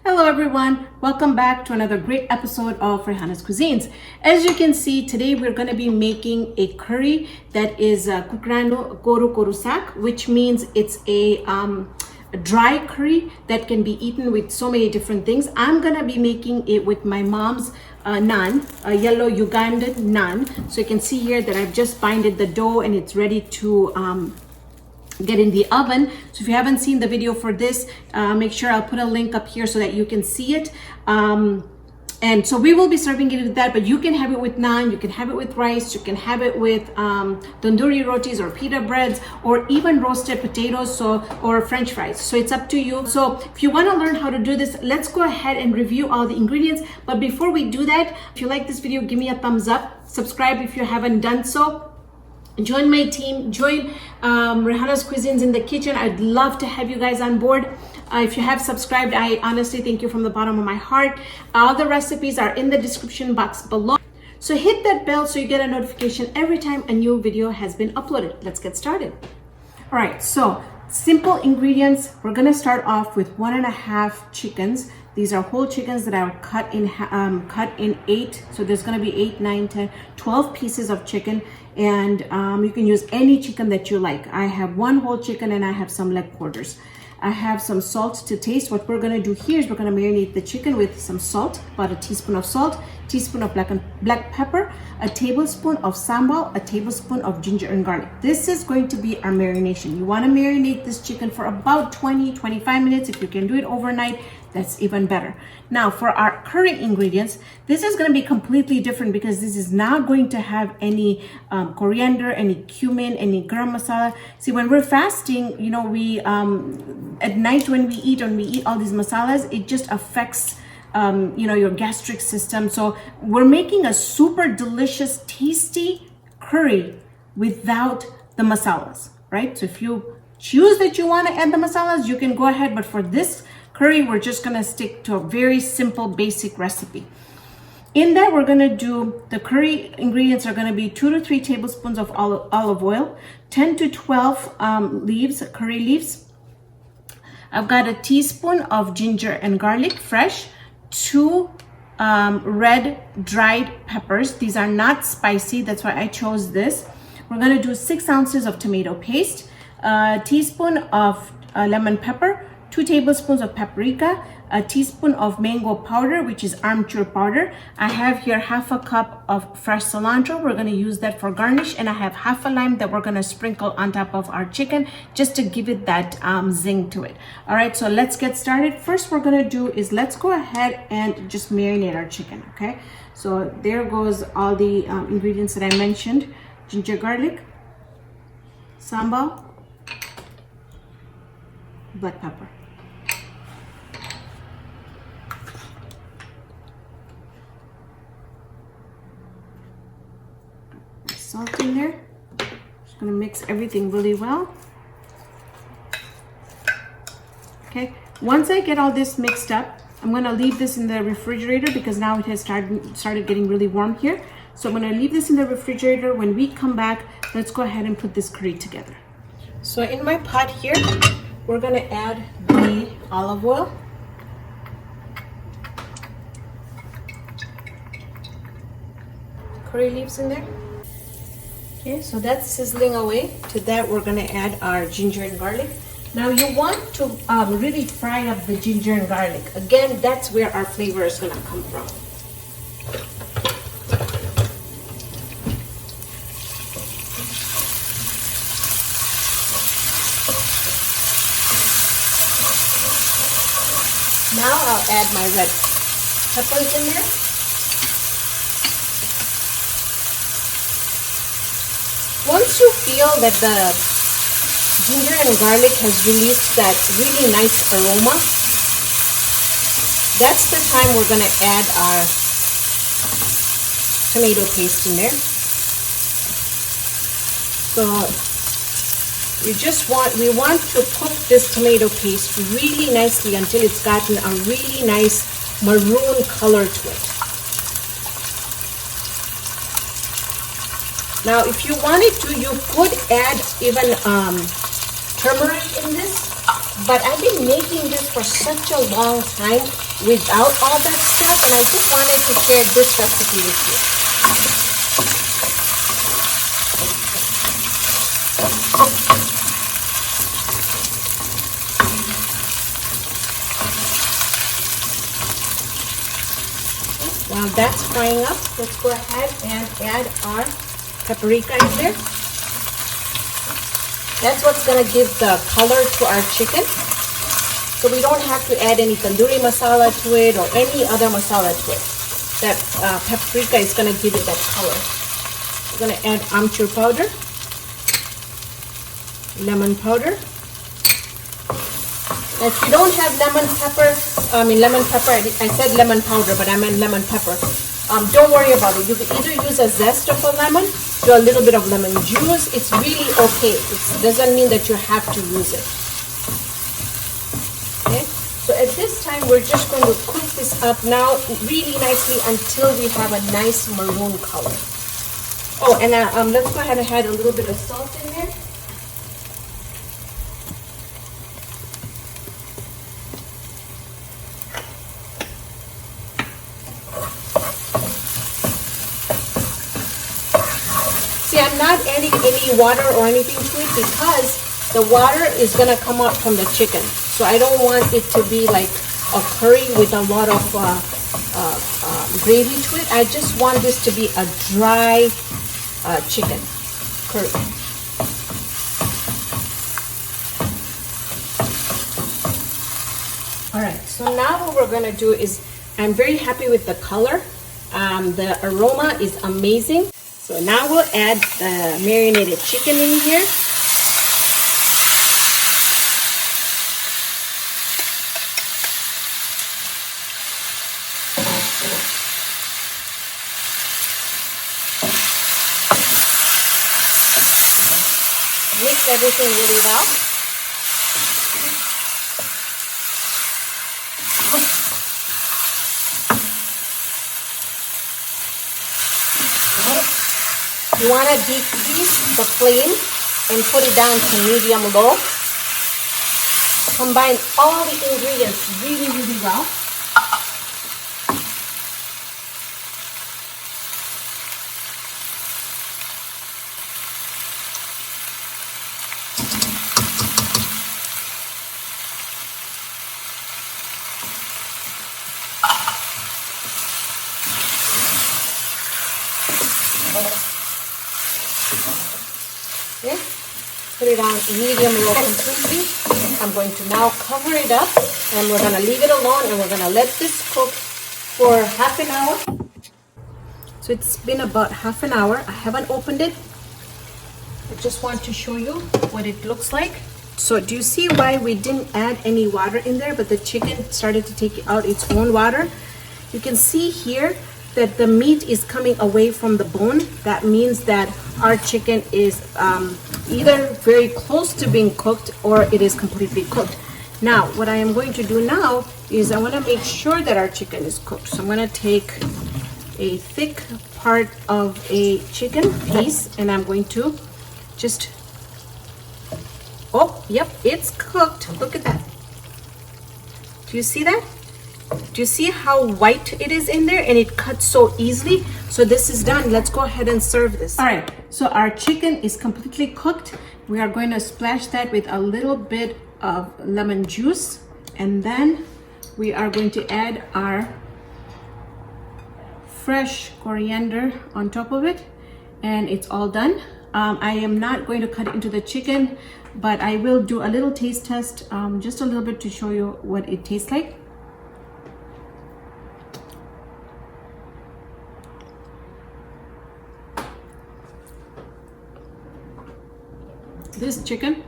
Hello everyone, welcome back to another great episode of Raihana's Cuisines. As you can see, today we're going to be making a curry that is koru Saak, which means it's a dry curry that can be eaten with so many different things. I'm going to be making it with my mom's naan, a yellow Ugandan naan. So you can see here that I've just binded the dough and it's ready to get in the oven. So if you haven't seen the video for this, make sure I'll put a link up here so that you can see it. And so we will be serving it with that, but you can have it with naan, you can have it with rice, you can have it with tandoori rotis or pita breads, or even roasted potatoes, or French fries. So it's up to you. So if you want to learn how to do this, let's go ahead and review all the ingredients. But before we do that, if you like this video, give me a thumbs up, subscribe if you haven't done so. Join my team, join Raihana's Cuisines in the kitchen. I'd love to have you guys on board. If you have subscribed, I honestly thank you from the bottom of my heart. All the recipes are in the description box below. So hit that bell so you get a notification every time a new video has been uploaded. Let's get started. All right, so simple ingredients. We're gonna start off with 1.5 chickens. These are whole chickens that are cut in 8. So there's gonna be 8, 9, 10, 12 pieces of chicken. And you can use any chicken that you like. I have 1 whole chicken and I have some leg quarters. I have some salt to taste. What we're gonna do here is we're gonna marinate the chicken with some salt, about a teaspoon of salt, teaspoon of black pepper, a tablespoon of sambal, a tablespoon of ginger and garlic. This is going to be our marination. You wanna marinate this chicken for about 20-25 minutes. If you can do it overnight, that's even better. Now for our curry ingredients, this is going to be completely different because this is not going to have any coriander, any cumin, any garam masala. See, when we're fasting, you know, we at night when we eat all these masalas, it just affects you know, your gastric system. So we're making a super delicious, tasty curry without the masalas, right? So if you choose that you want to add the masalas, you can go ahead, but for this curry, we're just gonna stick to a very simple, basic recipe. In that, we're gonna do, the curry ingredients are gonna be 2 to 3 tablespoons of olive oil, 10 to 12 curry leaves. I've got a teaspoon of ginger and garlic, fresh, 2 red dried peppers. These are not spicy, that's why I chose this. We're gonna do 6 ounces of tomato paste, a teaspoon of lemon pepper, 2 tablespoons of paprika, a teaspoon of mango powder, which is armchur powder. I have here 1/2 cup of fresh cilantro. We're going to use that for garnish, and I have 1/2 lime that we're going to sprinkle on top of our chicken just to give it that zing to it. All right, so let's get started. First, we're going to do is let's go ahead and just marinate our chicken. Okay, so there goes all the ingredients that I mentioned: ginger, garlic, sambal, black pepper. Salt in there. Just gonna mix everything really well. Okay, once I get all this mixed up, I'm gonna leave this in the refrigerator because now it has started getting really warm here. So I'm gonna leave this in the refrigerator. When we come back, let's go ahead and put this curry together. So in my pot here, we're gonna add the olive oil. Curry leaves in there. Okay, so that's sizzling away. To that, we're gonna add our ginger and garlic. Now you want to really fry up the ginger and garlic. Again, that's where our flavor is gonna come from. Now I'll add my red peppers in there. Once you feel that the ginger and garlic has released that really nice aroma, that's the time we're going to add our tomato paste in there. So we want to cook this tomato paste really nicely until it's gotten a really nice maroon color to it. Now, if you wanted to, you could add even turmeric in this. But I've been making this for such a long time without all that stuff, and I just wanted to share this recipe with you. While that's frying up, let's go ahead and add our paprika in there. That's what's going to give the color to our chicken. So we don't have to add any tandoori masala to it or any other masala to it. That paprika is going to give it that color. We're going to add amchur powder, lemon powder. Now, if you don't have lemon pepper, I said lemon powder, but I meant lemon pepper. Don't worry about it. You can either use a zest of a lemon, do a little bit of lemon juice. It's really okay. It doesn't mean that you have to use it. Okay, so at this time, we're just going to cook this up now really nicely until we have a nice maroon color. Oh, and let's go ahead and add a little bit of salt in there. See, I'm not adding any water or anything to it because the water is going to come out from the chicken. So I don't want it to be like a curry with a lot of gravy to it. I just want this to be a dry chicken curry. All right, so now what we're going to do is, I'm very happy with the color. The aroma is amazing. So now we'll add the marinated chicken in here. Mix everything really well. You want to decrease the flame and put it down to medium low. Combine all the ingredients really, really well. Okay, put it on medium low completely. I'm going to now cover it up and we're going to leave it alone and we're going to let this cook for half an hour. So it's been about half an hour. I haven't opened it. I just want to show you what it looks like. So do you see why we didn't add any water in there, but the chicken started to take out its own water? You can see here that the meat is coming away from the bone. That means that our chicken is either very close to being cooked or it is completely cooked. Now, what I am going to do now is I want to make sure that our chicken is cooked. So I'm going to take a thick part of a chicken piece and I'm going to just, oh, yep, it's cooked. Look at that. Do you see that? Do you see how white it is in there and it cuts so easily? So this is done. Let's go ahead and serve this. All right, so our chicken is completely cooked. We are going to splash that with a little bit of lemon juice and then we are going to add our fresh coriander on top of it and it's all done. I am not going to cut it into the chicken, but I will do a little taste test, just a little bit to show you what it tastes like. This chicken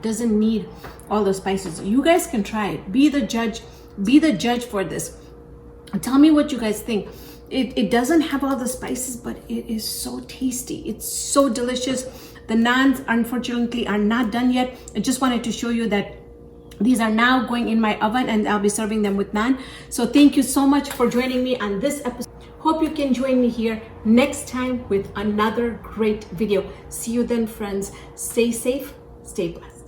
doesn't need all the spices. You guys can try it. Be the judge for this. Tell me what you guys think. It doesn't have all the spices, but it is so tasty. It's so delicious. The naans unfortunately are not done yet. I just wanted to show you that these are now going in my oven and I'll be serving them with naan. So thank you so much for joining me on this episode. Hope you can join me here next time with another great video. See you then, friends. Stay safe, stay blessed.